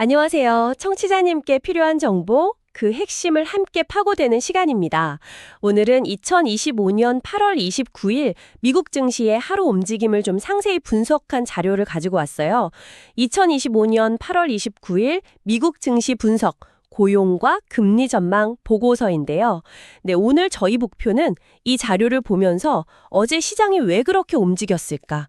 안녕하세요. 청취자님께 필요한 정보, 그 핵심을 함께 파고드는 시간입니다. 오늘은 2025년 8월 29일 미국 증시의 하루 움직임을 좀 상세히 분석한 자료를 가지고 왔어요. 2025년 8월 29일 미국 증시 분석, 고용과 금리 전망 보고서인데요. 네, 오늘 저희 목표는 이 자료를 보면서 어제 시장이 왜 그렇게 움직였을까?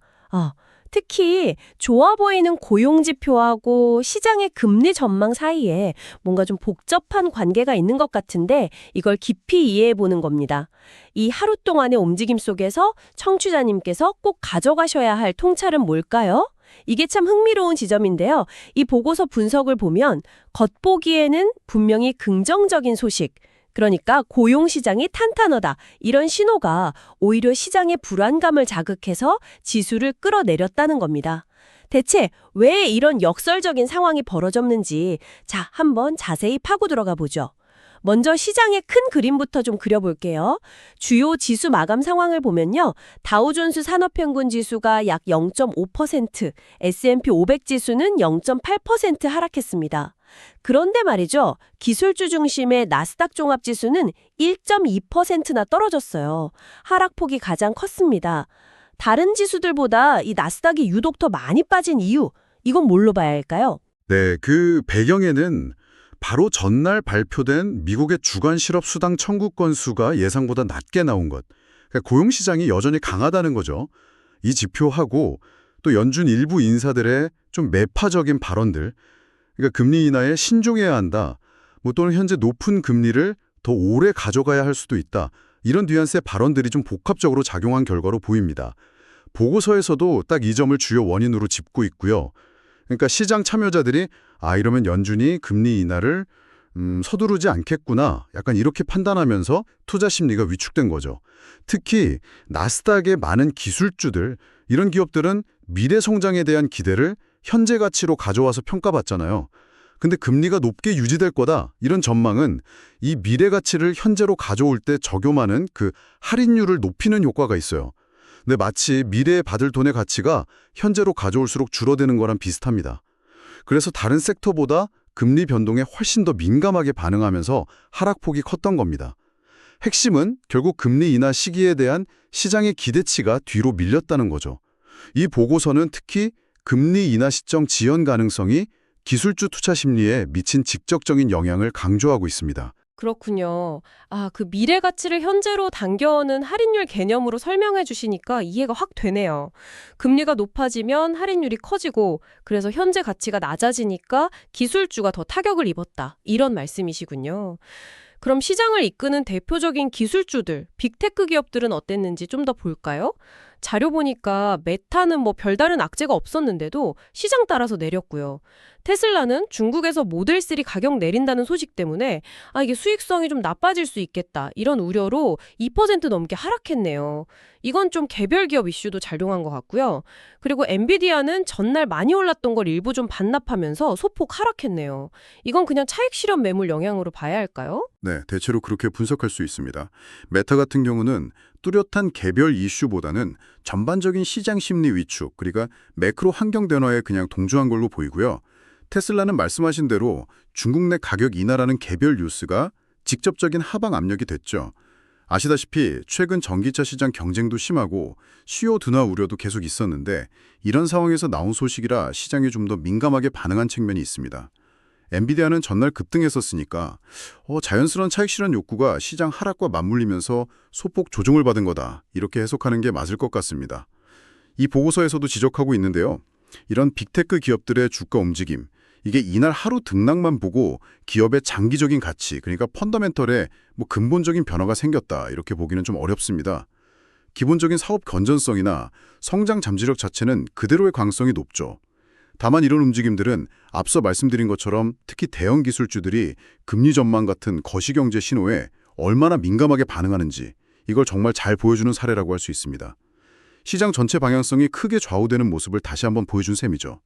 특히 좋아 보이는 고용 지표하고 시장의 금리 전망 사이에 뭔가 좀 복잡한 관계가 있는 것 같은데 이걸 깊이 이해해 보는 겁니다. 이 하루 동안의 움직임 속에서 청취자님께서 꼭 가져가셔야 할 통찰은 뭘까요? 이게 참 흥미로운 지점인데요. 이 보고서 분석을 보면 겉보기에는 분명히 긍정적인 소식, 그러니까 고용시장이 탄탄하다, 이런 신호가 오히려 시장의 불안감을 자극해서 지수를 끌어내렸다는 겁니다. 대체 왜 이런 역설적인 상황이 벌어졌는지 한번 자세히 파고 들어가 보죠. 먼저 시장의 큰 그림부터 좀 그려볼게요. 주요 지수 마감 상황을 보면요. 다우존스 산업평균 지수가 약 0.5%, S&P 500 지수는 0.8% 하락했습니다. 그런데 말이죠. 기술주 중심의 나스닥 종합지수는 1.2%나 떨어졌어요. 하락폭이 가장 컸습니다. 다른 지수들보다 이 나스닥이 유독 더 많이 빠진 이유, 이건 뭘로 봐야 할까요? 네, 그 배경에는 바로 전날 발표된 미국의 주간 실업 수당 청구 건수가 예상보다 낮게 나온 것. 그러니까 고용시장이 여전히 강하다는 거죠. 이 지표하고 또 연준 일부 인사들의 좀 매파적인 발언들, 그러니까 금리 인하에 신중해야 한다, 또는 현재 높은 금리를 더 오래 가져가야 할 수도 있다, 이런 뉘앙스의 발언들이 좀 복합적으로 작용한 결과로 보입니다. 보고서에서도 딱 이 점을 주요 원인으로 짚고 있고요. 그러니까 시장 참여자들이 이러면 연준이 금리 인하를 서두르지 않겠구나, 약간 이렇게 판단하면서 투자 심리가 위축된 거죠. 특히 나스닥의 많은 기술주들, 이런 기업들은 미래 성장에 대한 기대를 현재 가치로 가져와서 평가받잖아요. 근데 금리가 높게 유지될 거다, 이런 전망은 이 미래 가치를 현재로 가져올 때 적용하는 그 할인율을 높이는 효과가 있어요. 근데 마치 미래에 받을 돈의 가치가 현재로 가져올수록 줄어드는 거랑 비슷합니다. 그래서 다른 섹터보다 금리 변동에 훨씬 더 민감하게 반응하면서 하락폭이 컸던 겁니다. 핵심은 결국 금리 인하 시기에 대한 시장의 기대치가 뒤로 밀렸다는 거죠. 이 보고서는 특히 금리 인하 시점 지연 가능성이 기술주 투자 심리에 미친 직접적인 영향을 강조하고 있습니다. 그렇군요. 그 미래 가치를 현재로 당겨오는 할인율 개념으로 설명해 주시니까 이해가 확 되네요. 금리가 높아지면 할인율이 커지고 그래서 현재 가치가 낮아지니까 기술주가 더 타격을 입었다, 이런 말씀이시군요. 그럼 시장을 이끄는 대표적인 기술주들, 빅테크 기업들은 어땠는지 좀 더 볼까요? 자료 보니까 메타는 별다른 악재가 없었는데도 시장 따라서 내렸고요. 테슬라는 중국에서 모델 3 가격 내린다는 소식 때문에 이게 수익성이 좀 나빠질 수 있겠다, 이런 우려로 2% 넘게 하락했네요. 이건 좀 개별 기업 이슈도 작용한 것 같고요. 그리고 엔비디아는 전날 많이 올랐던 걸 일부 좀 반납하면서 소폭 하락했네요. 이건 그냥 차익 실현 매물 영향으로 봐야 할까요? 네, 대체로 그렇게 분석할 수 있습니다. 메타 같은 경우는 뚜렷한 개별 이슈보다는 전반적인 시장 심리 위축, 그러니까 매크로 환경 변화에 그냥 동조한 걸로 보이고요. 테슬라는 말씀하신 대로 중국 내 가격 인하라는 개별 뉴스가 직접적인 하방 압력이 됐죠. 아시다시피 최근 전기차 시장 경쟁도 심하고 수요 둔화 우려도 계속 있었는데 이런 상황에서 나온 소식이라 시장이 좀 더 민감하게 반응한 측면이 있습니다. 엔비디아는 전날 급등했었으니까 자연스러운 차익 실현 욕구가 시장 하락과 맞물리면서 소폭 조정을 받은 거다, 이렇게 해석하는 게 맞을 것 같습니다. 이 보고서에서도 지적하고 있는데요. 이런 빅테크 기업들의 주가 움직임, 이게 이날 하루 등락만 보고 기업의 장기적인 가치, 그러니까 펀더멘털에 근본적인 변화가 생겼다, 이렇게 보기는 좀 어렵습니다. 기본적인 사업 건전성이나 성장 잠재력 자체는 그대로의 가능성이 높죠. 다만 이런 움직임들은 앞서 말씀드린 것처럼 특히 대형 기술주들이 금리 전망 같은 거시경제 신호에 얼마나 민감하게 반응하는지, 이걸 정말 잘 보여주는 사례라고 할 수 있습니다. 시장 전체 방향성이 크게 좌우되는 모습을 다시 한번 보여준 셈이죠.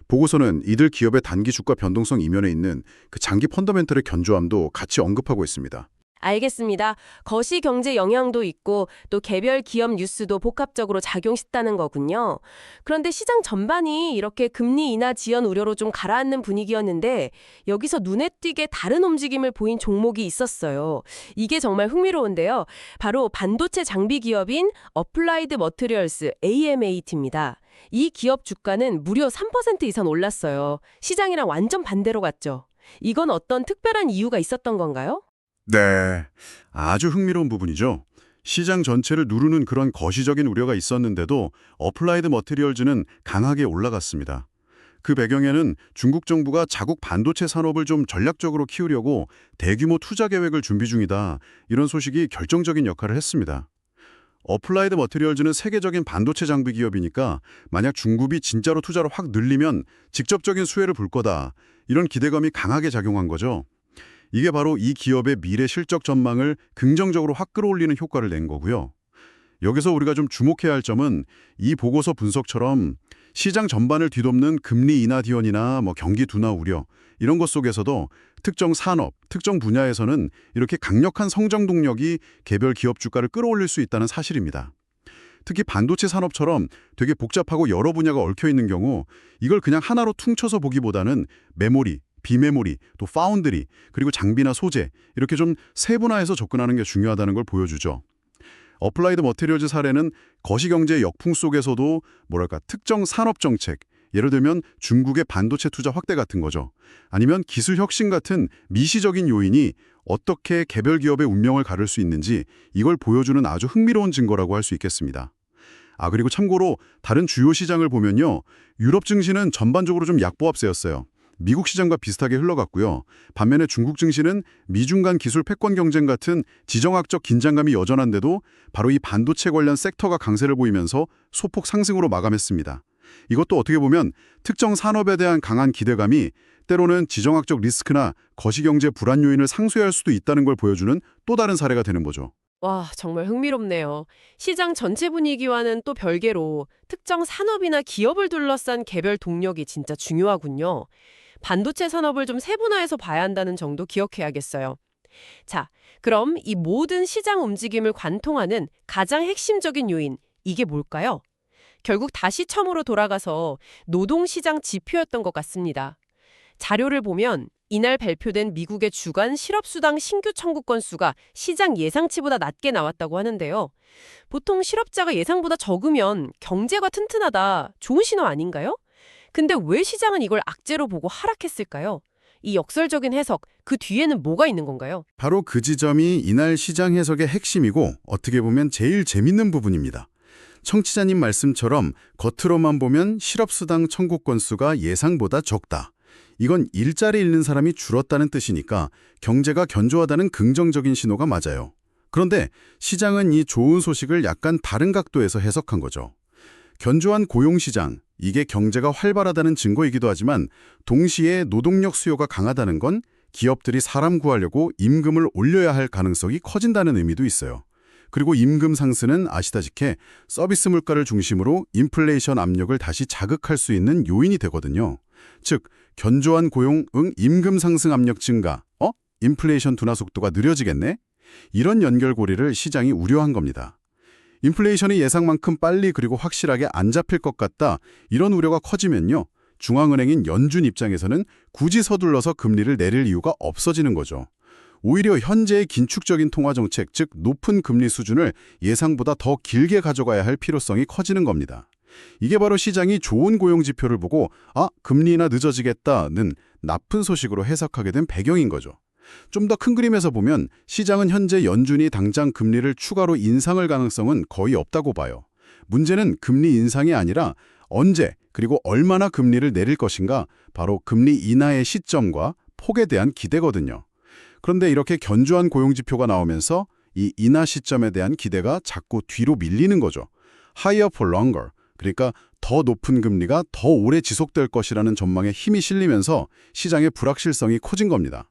보고서는 이들 기업의 단기 주가 변동성 이면에 있는 그 장기 펀더멘털의 견조함도 같이 언급하고 있습니다. 알겠습니다. 거시경제 영향도 있고 또 개별 기업 뉴스도 복합적으로 작용했다는 거군요. 그런데 시장 전반이 이렇게 금리 인하 지연 우려로 좀 가라앉는 분위기였는데 여기서 눈에 띄게 다른 움직임을 보인 종목이 있었어요. 이게 정말 흥미로운데요. 바로 반도체 장비 기업인 어플라이드 머티리얼스 AMAT입니다. 이 기업 주가는 무려 3% 이상 올랐어요. 시장이랑 완전 반대로 갔죠. 이건 어떤 특별한 이유가 있었던 건가요? 네, 아주 흥미로운 부분이죠. 시장 전체를 누르는 그런 거시적인 우려가 있었는데도 어플라이드 머티리얼즈는 강하게 올라갔습니다. 그 배경에는 중국 정부가 자국 반도체 산업을 좀 전략적으로 키우려고 대규모 투자 계획을 준비 중이다. 이런 소식이 결정적인 역할을 했습니다. 어플라이드 머티리얼즈는 세계적인 반도체 장비 기업이니까 만약 중국이 진짜로 투자를 확 늘리면 직접적인 수혜를 볼 거다. 이런 기대감이 강하게 작용한 거죠. 이게 바로 이 기업의 미래 실적 전망을 긍정적으로 확 끌어올리는 효과를 낸 거고요. 여기서 우리가 좀 주목해야 할 점은 이 보고서 분석처럼 시장 전반을 뒤덮는 금리 인하 지연이나 경기 둔화 우려 이런 것 속에서도 특정 산업, 특정 분야에서는 이렇게 강력한 성장 동력이 개별 기업 주가를 끌어올릴 수 있다는 사실입니다. 특히 반도체 산업처럼 되게 복잡하고 여러 분야가 얽혀 있는 경우 이걸 그냥 하나로 퉁쳐서 보기보다는 메모리, 비메모리, 또 파운드리, 그리고 장비나 소재 이렇게 좀 세분화해서 접근하는 게 중요하다는 걸 보여주죠. 어플라이드 머티리얼즈 사례는 거시경제 역풍 속에서도 특정 산업 정책, 예를 들면 중국의 반도체 투자 확대 같은 거죠. 아니면 기술 혁신 같은 미시적인 요인이 어떻게 개별 기업의 운명을 가를 수 있는지 이걸 보여주는 아주 흥미로운 증거라고 할 수 있겠습니다. 그리고 참고로 다른 주요 시장을 보면요. 유럽 증시는 전반적으로 좀 약보합세였어요. 미국 시장과 비슷하게 흘러갔고요. 반면에 중국 증시는 미중 간 기술 패권 경쟁 같은 지정학적 긴장감이 여전한데도 바로 이 반도체 관련 섹터가 강세를 보이면서 소폭 상승으로 마감했습니다. 이것도 어떻게 보면 특정 산업에 대한 강한 기대감이 때로는 지정학적 리스크나 거시경제 불안 요인을 상쇄할 수도 있다는 걸 보여주는 또 다른 사례가 되는 거죠. 와, 정말 흥미롭네요. 시장 전체 분위기와는 또 별개로 특정 산업이나 기업을 둘러싼 개별 동력이 진짜 중요하군요. 반도체 산업을 좀 세분화해서 봐야 한다는 점도 기억해야겠어요. 자, 그럼 이 모든 시장 움직임을 관통하는 가장 핵심적인 요인, 이게 뭘까요? 결국 다시 처음으로 돌아가서 노동시장 지표였던 것 같습니다. 자료를 보면 이날 발표된 미국의 주간 실업수당 신규 청구 건수가 시장 예상치보다 낮게 나왔다고 하는데요. 보통 실업자가 예상보다 적으면 경제가 튼튼하다, 좋은 신호 아닌가요? 근데 왜 시장은 이걸 악재로 보고 하락했을까요? 이 역설적인 해석, 그 뒤에는 뭐가 있는 건가요? 바로 그 지점이 이날 시장 해석의 핵심이고 어떻게 보면 제일 재밌는 부분입니다. 청취자님 말씀처럼 겉으로만 보면 실업수당 청구 건수가 예상보다 적다. 이건 일자리 잃는 사람이 줄었다는 뜻이니까 경제가 견조하다는 긍정적인 신호가 맞아요. 그런데 시장은 이 좋은 소식을 약간 다른 각도에서 해석한 거죠. 견조한 고용시장, 이게 경제가 활발하다는 증거이기도 하지만 동시에 노동력 수요가 강하다는 건 기업들이 사람 구하려고 임금을 올려야 할 가능성이 커진다는 의미도 있어요. 그리고 임금 상승은 아시다시피 서비스 물가를 중심으로 인플레이션 압력을 다시 자극할 수 있는 요인이 되거든요. 즉, 견조한 고용, 임금 상승 압력 증가, 인플레이션 둔화 속도가 느려지겠네? 이런 연결고리를 시장이 우려한 겁니다. 인플레이션이 예상만큼 빨리 그리고 확실하게 안 잡힐 것 같다, 이런 우려가 커지면요. 중앙은행인 연준 입장에서는 굳이 서둘러서 금리를 내릴 이유가 없어지는 거죠. 오히려 현재의 긴축적인 통화정책, 즉 높은 금리 수준을 예상보다 더 길게 가져가야 할 필요성이 커지는 겁니다. 이게 바로 시장이 좋은 고용지표를 보고 금리 인하 늦어지겠다는 나쁜 소식으로 해석하게 된 배경인 거죠. 좀 더 큰 그림에서 보면 시장은 현재 연준이 당장 금리를 추가로 인상할 가능성은 거의 없다고 봐요. 문제는 금리 인상이 아니라 언제 그리고 얼마나 금리를 내릴 것인가, 바로 금리 인하의 시점과 폭에 대한 기대거든요. 그런데 이렇게 견조한 고용지표가 나오면서 이 인하 시점에 대한 기대가 자꾸 뒤로 밀리는 거죠. Higher for longer, 그러니까 더 높은 금리가 더 오래 지속될 것이라는 전망에 힘이 실리면서 시장의 불확실성이 커진 겁니다.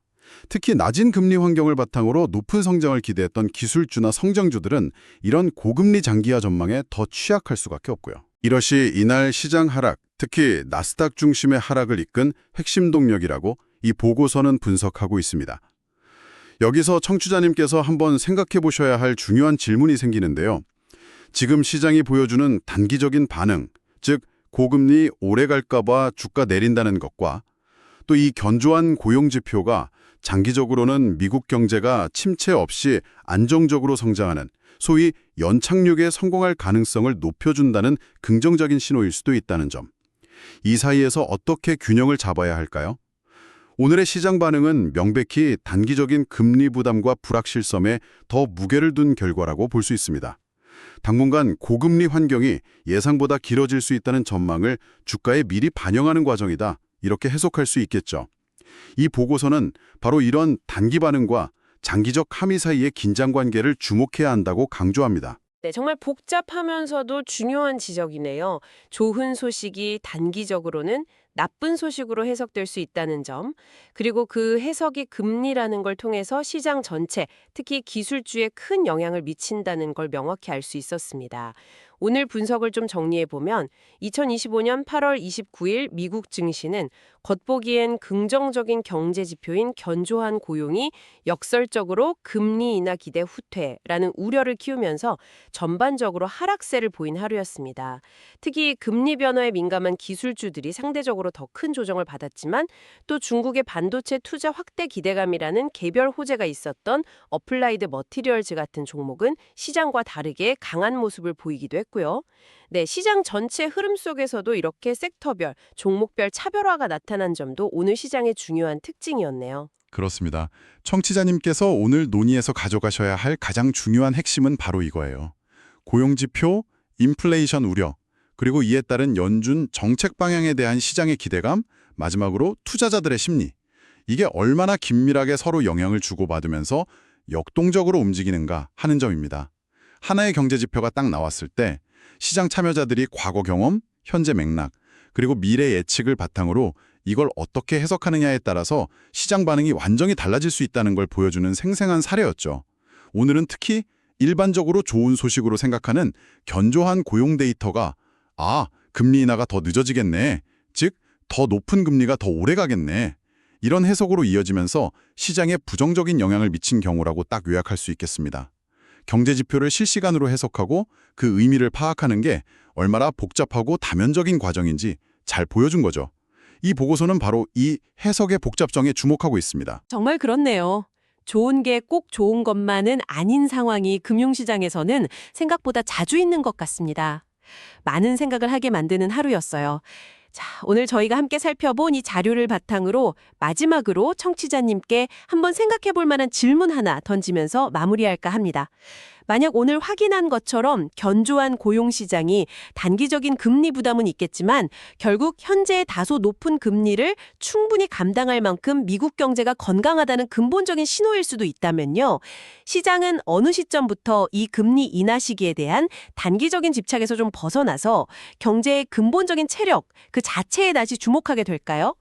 특히 낮은 금리 환경을 바탕으로 높은 성장을 기대했던 기술주나 성장주들은 이런 고금리 장기화 전망에 더 취약할 수밖에 없고요. 이것이 이날 시장 하락, 특히 나스닥 중심의 하락을 이끈 핵심 동력이라고 이 보고서는 분석하고 있습니다. 여기서 청취자님께서 한번 생각해 보셔야 할 중요한 질문이 생기는데요. 지금 시장이 보여주는 단기적인 반응, 즉 고금리 오래 갈까 봐 주가 내린다는 것과 또 이 견조한 고용 지표가 장기적으로는 미국 경제가 침체 없이 안정적으로 성장하는 소위 연착륙에 성공할 가능성을 높여준다는 긍정적인 신호일 수도 있다는 점. 이 사이에서 어떻게 균형을 잡아야 할까요? 오늘의 시장 반응은 명백히 단기적인 금리 부담과 불확실성에 더 무게를 둔 결과라고 볼 수 있습니다. 당분간 고금리 환경이 예상보다 길어질 수 있다는 전망을 주가에 미리 반영하는 과정이다. 이렇게 해석할 수 있겠죠. 이 보고서는 바로 이런 단기 반응과 장기적 함의 사이의 긴장 관계를 주목해야 한다고 강조합니다. 네, 정말 복잡하면서도 중요한 지적이네요. 좋은 소식이 단기적으로는 나쁜 소식으로 해석될 수 있다는 점, 그리고 그 해석이 금리라는 걸 통해서 시장 전체, 특히 기술주에 큰 영향을 미친다는 걸 명확히 알 수 있었습니다. 오늘 분석을 좀 정리해보면 2025년 8월 29일 미국 증시는 겉보기엔 긍정적인 경제 지표인 견조한 고용이 역설적으로 금리 인하 기대 후퇴라는 우려를 키우면서 전반적으로 하락세를 보인 하루였습니다. 특히 금리 변화에 민감한 기술주들이 상대적으로 더 큰 조정을 받았지만 또 중국의 반도체 투자 확대 기대감이라는 개별 호재가 있었던 어플라이드 머티리얼즈 같은 종목은 시장과 다르게 강한 모습을 보이기도 했고요. 네, 시장 전체 흐름 속에서도 이렇게 섹터별, 종목별 차별화가 나타난 점도 오늘 시장의 중요한 특징이었네요. 그렇습니다. 청취자님께서 오늘 논의에서 가져가셔야 할 가장 중요한 핵심은 바로 이거예요. 고용지표, 인플레이션 우려, 그리고 이에 따른 연준 정책 방향에 대한 시장의 기대감, 마지막으로 투자자들의 심리. 이게 얼마나 긴밀하게 서로 영향을 주고받으면서 역동적으로 움직이는가 하는 점입니다. 하나의 경제지표가 딱 나왔을 때 시장 참여자들이 과거 경험, 현재 맥락, 그리고 미래 예측을 바탕으로 이걸 어떻게 해석하느냐에 따라서 시장 반응이 완전히 달라질 수 있다는 걸 보여주는 생생한 사례였죠. 오늘은 특히 일반적으로 좋은 소식으로 생각하는 견조한 고용 데이터가 금리 인하가 더 늦어지겠네. 즉, 더 높은 금리가 더 오래 가겠네. 이런 해석으로 이어지면서 시장에 부정적인 영향을 미친 경우라고 딱 요약할 수 있겠습니다. 경제 지표를 실시간으로 해석하고 그 의미를 파악하는 게 얼마나 복잡하고 다면적인 과정인지 잘 보여준 거죠. 이 보고서는 바로 이 해석의 복잡성에 주목하고 있습니다. 정말 그렇네요. 좋은 게 꼭 좋은 것만은 아닌 상황이 금융시장에서는 생각보다 자주 있는 것 같습니다. 많은 생각을 하게 만드는 하루였어요. 자, 오늘 저희가 함께 살펴본 이 자료를 바탕으로 마지막으로 청취자님께 한번 생각해 볼 만한 질문 하나 던지면서 마무리할까 합니다. 만약 오늘 확인한 것처럼 견조한 고용시장이 단기적인 금리 부담은 있겠지만 결국 현재의 다소 높은 금리를 충분히 감당할 만큼 미국 경제가 건강하다는 근본적인 신호일 수도 있다면요. 시장은 어느 시점부터 이 금리 인하 시기에 대한 단기적인 집착에서 좀 벗어나서 경제의 근본적인 체력, 그 자체에 다시 주목하게 될까요?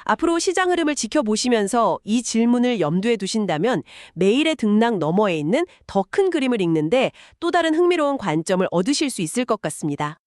앞으로 시장 흐름을 지켜보시면서 이 질문을 염두에 두신다면 매일의 등락 너머에 있는 더 큰 그림을 읽는데 또 다른 흥미로운 관점을 얻으실 수 있을 것 같습니다.